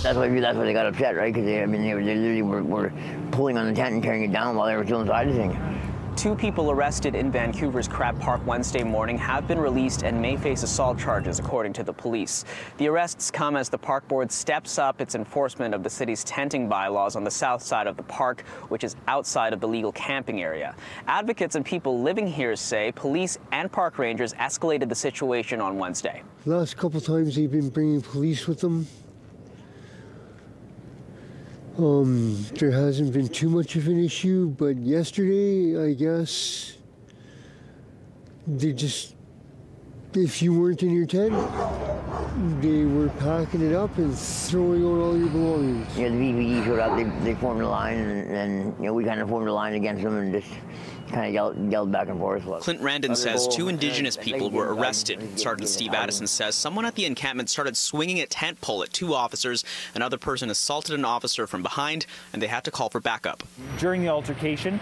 That's why they got upset, right? Because they literally were pulling on the tent and tearing it down while they were still inside the thing. 2 people arrested in Vancouver's Crab Park Wednesday morning have been released and may face assault charges, according to the police. The arrests come as the park board steps up its enforcement of the city's tenting bylaws on the south side of the park, which is outside of the legal camping area. Advocates and people living here say police and park rangers escalated the situation on Wednesday. The last couple times they've been bringing police with them. There hasn't been too much of an issue, but yesterday, I guess, if you weren't in your tent, they were packing it up and throwing out all your belongings. Yeah, the VPD showed up, they formed a line, and we kind of formed a line against them and just kind of yelled back and forth. Clint Randon says 2 Indigenous people were arrested. Sergeant Steve Addison says someone at the encampment started swinging a tent pole at 2 officers. Another person assaulted an officer from behind, and they had to call for backup. During the altercation,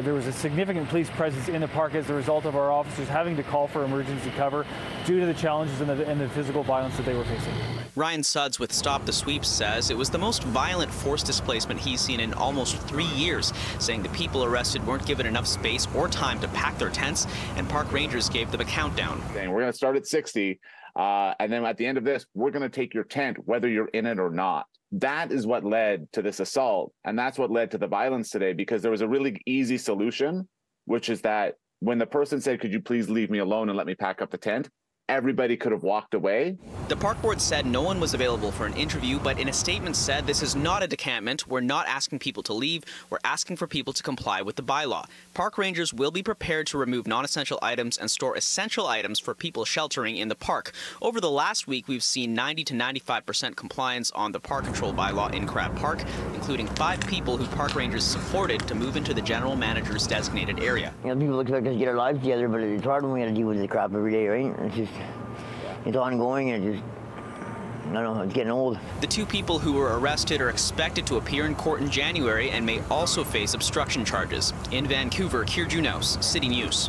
there was a significant police presence in the park as a result of our officers having to call for emergency cover due to the challenges and the physical violence that they were facing. Ryan Sudds with Stop the Sweep says it was the most violent forced displacement he's seen in almost 3 years, saying the people arrested weren't given enough space or time to pack their tents, and park rangers gave them a countdown. We're going to start at 60, and then at the end of this, we're going to take your tent, whether you're in it or not. That is what led to this assault, and that's what led to the violence today, because there was a really easy solution, which is that when the person said, "Could you please leave me alone and let me pack up the tent?" everybody could have walked away. The park board said no one was available for an interview, but in a statement said this is not a decampment. We're not asking people to leave. We're asking for people to comply with the bylaw. Park rangers will be prepared to remove non-essential items and store essential items for people sheltering in the park. Over the last week, we've seen 90 to 95% compliance on the park control bylaw in Crab Park, including 5 people who park rangers supported to move into the general manager's designated area. People expect us to get our lives together, but it's hard when we got to deal with the crap every day, right? It's ongoing, and I don't know, it's getting old. The 2 people who were arrested are expected to appear in court in January and may also face obstruction charges. In Vancouver, Kier Junos, City News.